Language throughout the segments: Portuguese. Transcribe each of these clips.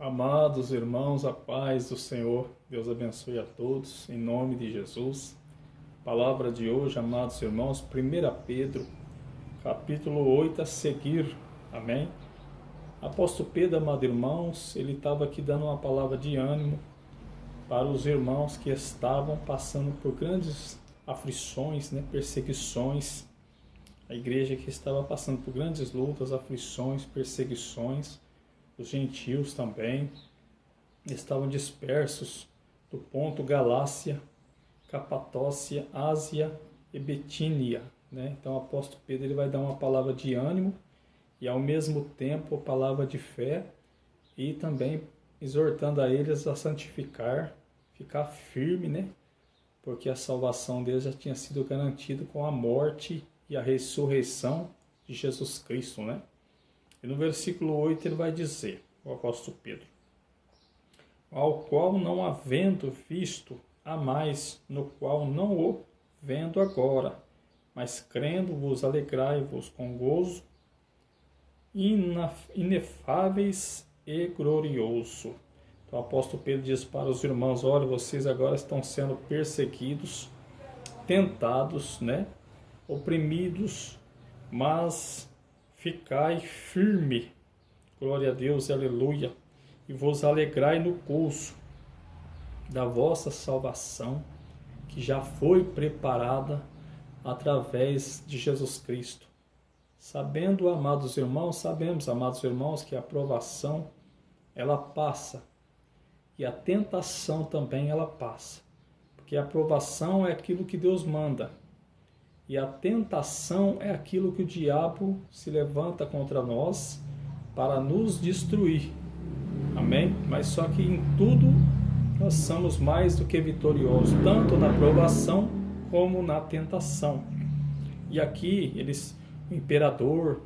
Amados irmãos, a paz do Senhor, Deus abençoe a todos, em nome de Jesus. Palavra de hoje, amados irmãos, 1 Pedro, capítulo 8 a seguir, amém? Apóstolo Pedro, amados irmãos, ele estava aqui dando uma palavra de ânimo para os irmãos que estavam passando por grandes aflições, perseguições. A igreja que estava passando por grandes lutas, aflições, perseguições. Os gentios também estavam dispersos do ponto Galácia, Capadócia, Ásia e Betínia. Então o apóstolo Pedro ele vai dar uma palavra de ânimo e ao mesmo tempo a palavra de fé e também exortando a eles a santificar, ficar firme, porque a salvação deles já tinha sido garantida com a morte e a ressurreição de Jesus Cristo, E no versículo 8 ele vai dizer, o apóstolo Pedro, ao qual não havendo visto há mais, no qual não o vendo agora, mas crendo vos alegrai-vos com gozo inefáveis e glorioso. Então o apóstolo Pedro diz para os irmãos, olha, vocês agora estão sendo perseguidos, tentados, oprimidos, mas ficai firme, glória a Deus, aleluia, e vos alegrai no gozo da vossa salvação, que já foi preparada através de Jesus Cristo. Sabendo, amados irmãos, sabemos, amados irmãos, que a provação, ela passa, e a tentação também ela passa, porque a provação é aquilo que Deus manda, e a tentação é aquilo que o diabo se levanta contra nós para nos destruir. Amém? Mas só que em tudo nós somos mais do que vitoriosos, tanto na provação como na tentação. E aqui, o imperador,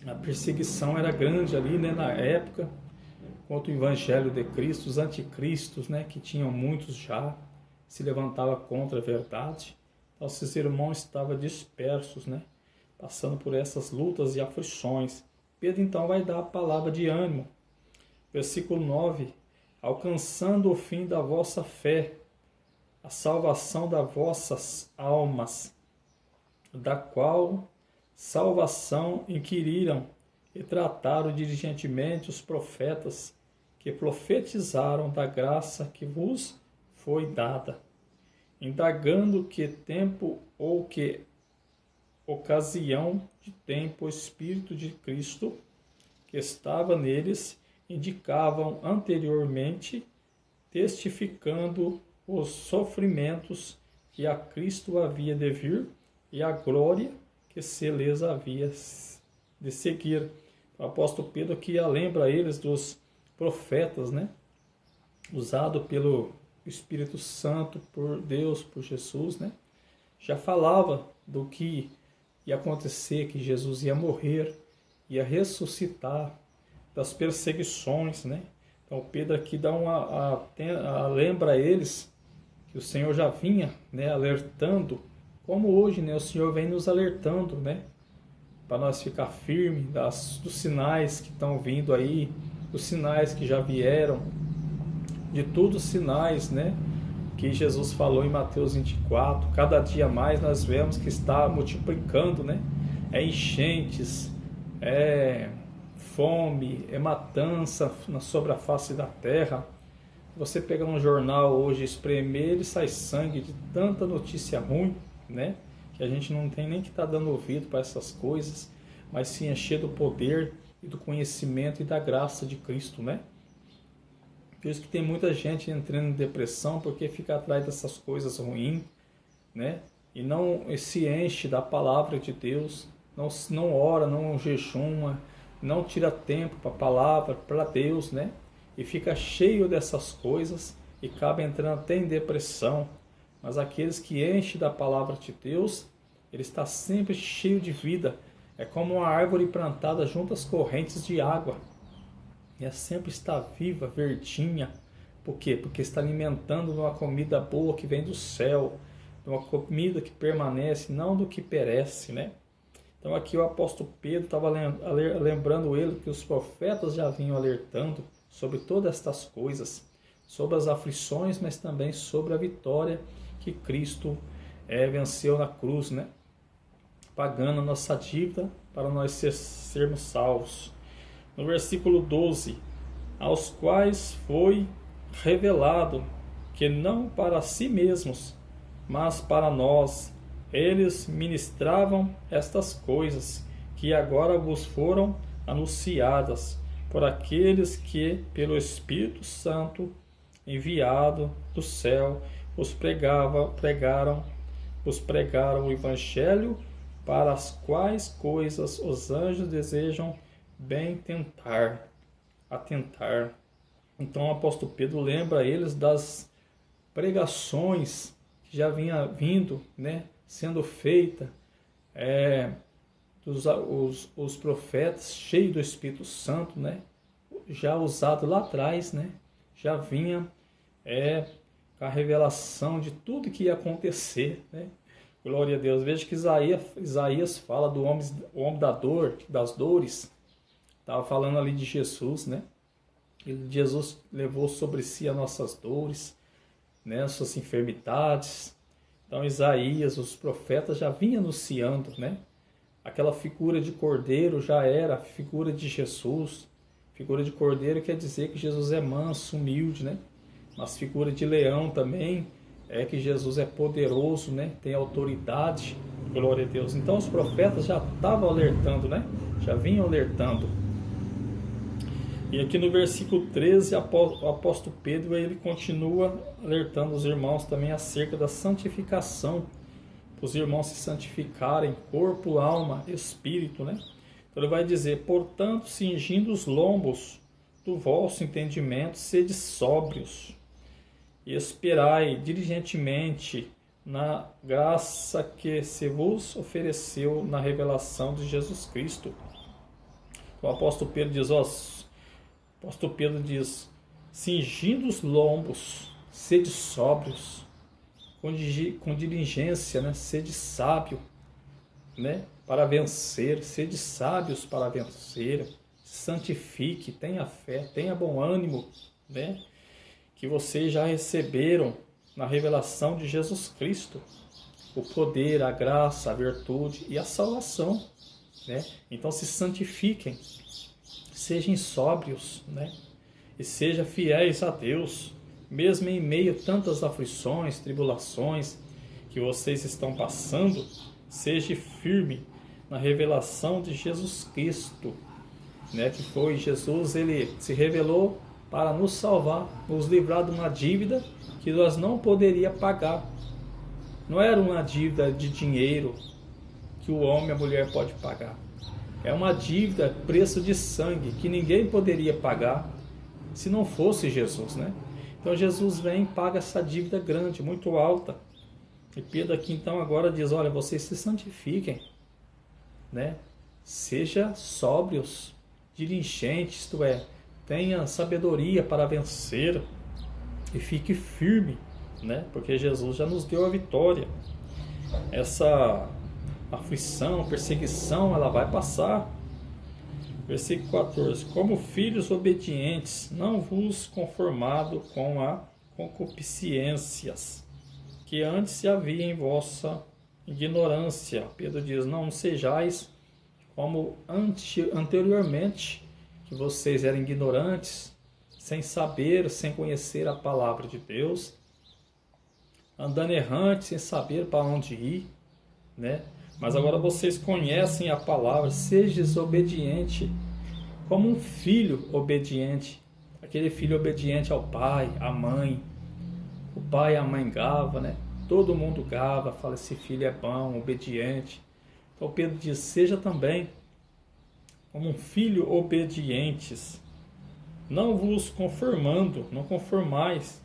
a perseguição era grande ali, na época, contra o evangelho de Cristo, os anticristos, que tinham muitos já, se levantavam contra a verdade. Nossos irmãos estavam dispersos, passando por essas lutas e aflições. Pedro então vai dar a palavra de ânimo. Versículo 9. Alcançando o fim da vossa fé, a salvação das vossas almas, da qual salvação inquiriram e trataram diligentemente os profetas que profetizaram da graça que vos foi dada, indagando que tempo ou que ocasião de tempo o Espírito de Cristo que estava neles indicavam anteriormente, testificando os sofrimentos que a Cristo havia de vir e a glória que se lhes havia de seguir. O apóstolo Pedro aqui lembra eles dos profetas, usado pelo Espírito Santo, por Deus, por Jesus, já falava do que ia acontecer, que Jesus ia morrer, ia ressuscitar, das perseguições, Então Pedro aqui dá lembra a eles que o Senhor já vinha, alertando, como hoje, o Senhor vem nos alertando, para nós ficar firmes dos sinais que estão vindo aí, dos sinais que já vieram, de todos os sinais, que Jesus falou em Mateus 24, cada dia mais nós vemos que está multiplicando, é enchentes, é fome, é matança sobre a face da terra. Você pegar um jornal hoje, espremer, ele sai sangue de tanta notícia ruim, que a gente não tem nem que estar dando ouvido para essas coisas, mas se encher do poder e do conhecimento e da graça de Cristo, Por isso que tem muita gente entrando em depressão, porque fica atrás dessas coisas ruins, E não se enche da palavra de Deus, não ora, não jejuma, não tira tempo para a palavra, para Deus, E fica cheio dessas coisas e acaba entrando até em depressão. Mas aqueles que enchem da palavra de Deus, ele está sempre cheio de vida. É como uma árvore plantada junto às correntes de água. E sempre está viva, verdinha. Por quê? Porque está alimentando de uma comida boa que vem do céu, de uma comida que permanece, não do que perece, Então aqui o apóstolo Pedro estava lembrando ele que os profetas já vinham alertando sobre todas estas coisas, sobre as aflições, mas também sobre a vitória que Cristo venceu na cruz, né? Pagando a nossa dívida para nós sermos salvos. No versículo 12, aos quais foi revelado que não para si mesmos, mas para nós, eles ministravam estas coisas que agora vos foram anunciadas por aqueles que, pelo Espírito Santo, enviado do céu, vos pregaram o Evangelho, para as quais coisas os anjos desejam bem atentar. Então o apóstolo Pedro lembra eles das pregações que já vinha vindo, né, sendo feita, os profetas cheios do Espírito Santo, né, já usado lá atrás, né, já vinha com a revelação de tudo que ia acontecer, né? Glória a Deus. Veja que Isaías fala do homem da dor, das dores. Estava falando ali de Jesus, né? Jesus levou sobre si as nossas dores, né? As suas enfermidades. Então Isaías, os profetas já vinham anunciando, né? Aquela figura de cordeiro já era a figura de Jesus. Figura de cordeiro quer dizer que Jesus é manso, humilde, né? Mas figura de leão também é que Jesus é poderoso, né? Tem autoridade, glória a Deus. Então os profetas já estavam alertando, né? Já vinham alertando. E aqui no versículo 13, o apóstolo Pedro ele continua alertando os irmãos também acerca da santificação, para os irmãos se santificarem, corpo, alma, espírito, né? Então ele vai dizer, portanto, cingindo os lombos do vosso entendimento, sede sóbrios, e esperai diligentemente na graça que se vos ofereceu na revelação de Jesus Cristo. O apóstolo Pedro diz, cingindo os lombos, sede sóbrios, com diligência, né? Sede sábio, né? Para vencer, sede sábios para vencer, santifique, tenha fé, tenha bom ânimo, né? Que vocês já receberam na revelação de Jesus Cristo o poder, a graça, a virtude e a salvação, né? Então se santifiquem, sejam sóbrios, né? E sejam fiéis a Deus, mesmo em meio a tantas aflições, tribulações que vocês estão passando, seja firme na revelação de Jesus Cristo, né? Que foi Jesus, ele se revelou para nos salvar, nos livrar de uma dívida que nós não poderíamos pagar. Não era uma dívida de dinheiro que o homem e a mulher pode pagar. É uma dívida, preço de sangue, que ninguém poderia pagar se não fosse Jesus, né? Então Jesus vem e paga essa dívida grande, muito alta. E Pedro aqui então agora diz, olha, vocês se santifiquem, né? Seja sóbrios, diligentes, isto é, tenha sabedoria para vencer e fique firme, né? Porque Jesus já nos deu a vitória. Essa aflição, perseguição, ela vai passar. Versículo 14. Como filhos obedientes, não vos conformado com a concupiscências que antes havia em vossa ignorância. Pedro diz, não sejais como anteriormente, que vocês eram ignorantes, sem saber, sem conhecer a palavra de Deus, andando errante, sem saber para onde ir, né? Mas agora vocês conhecem a palavra, seja obediente, como um filho obediente, aquele filho obediente ao pai, à mãe. O pai e a mãe gava, né? Todo mundo gava, fala, esse filho é bom, obediente. Então Pedro diz, seja também como um filho obedientes, não vos conformando, não conformais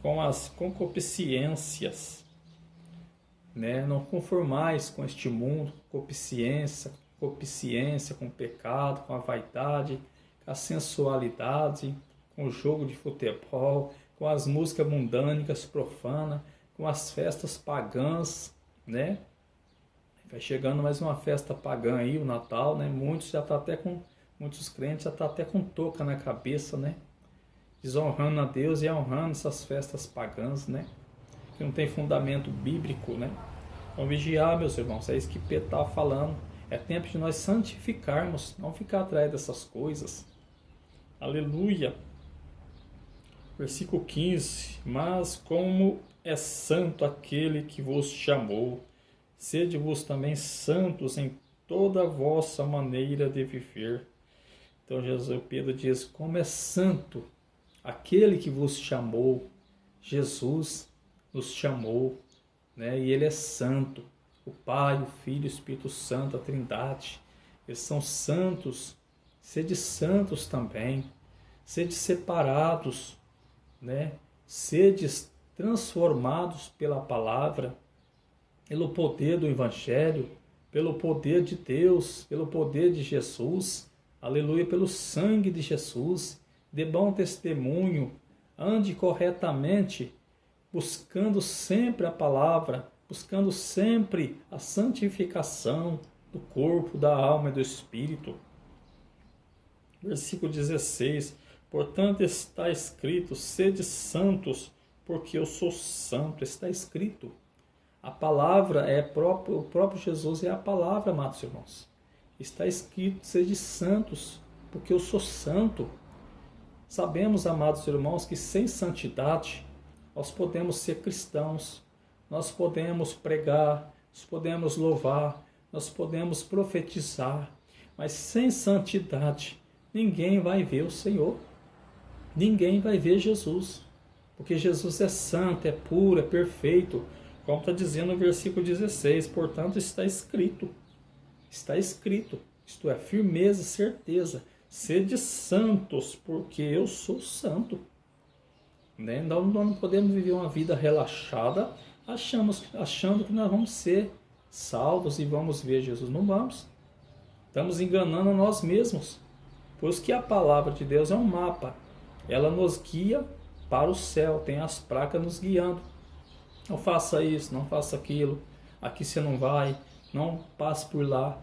com as concupiscências, né? Não conformais com este mundo, concupiscência, com o pecado, com a vaidade, com a sensualidade, com o jogo de futebol, com as músicas mundânicas, profanas, com as festas pagãs, né? Vai chegando mais uma festa pagã aí, o Natal, né? Muitos crentes já tá até com touca na cabeça, né? desonrando a Deus e honrando essas festas pagãs, né? Que não tem fundamento bíblico, né? Então vigiar, meus irmãos, é isso que Pedro está falando. É tempo de nós santificarmos, não ficar atrás dessas coisas. Aleluia. Versículo 15. Mas como é santo aquele que vos chamou, sede-vos também santos em toda a vossa maneira de viver. Então Pedro diz, como é santo aquele que vos chamou. Jesus nos chamou, né? E ele é santo. O Pai, o Filho, o Espírito Santo, a Trindade, eles são santos. Sede santos também. Sede separados, né? Sede transformados pela palavra, pelo poder do Evangelho, pelo poder de Deus, pelo poder de Jesus, aleluia, pelo sangue de Jesus. Dê bom testemunho, ande corretamente, buscando sempre a palavra, buscando sempre a santificação do corpo, da alma e do espírito. Versículo 16. Portanto está escrito, sede santos, porque eu sou santo. Está escrito. A palavra é o próprio Jesus é a palavra, amados irmãos. Está escrito, sede santos, porque eu sou santo. Sabemos, amados irmãos, que sem santidade nós podemos ser cristãos, nós podemos pregar, nós podemos louvar, nós podemos profetizar, mas sem santidade ninguém vai ver o Senhor, ninguém vai ver Jesus, porque Jesus é santo, é puro, é perfeito, como está dizendo no versículo 16, portanto está escrito, isto é, firmeza, certeza, sede santos, porque eu sou santo. Né? Nós não podemos viver uma vida relaxada, achando que nós vamos ser salvos e vamos ver Jesus. Não vamos. Estamos enganando nós mesmos. Por isso que a palavra de Deus é um mapa. Ela nos guia para o céu, tem as placas nos guiando. Não faça isso, não faça aquilo, aqui você não vai, não passe por lá.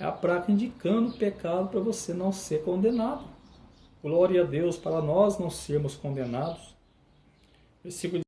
É a placa indicando o pecado para você não ser condenado. Glória a Deus para nós não sermos condenados. Versículo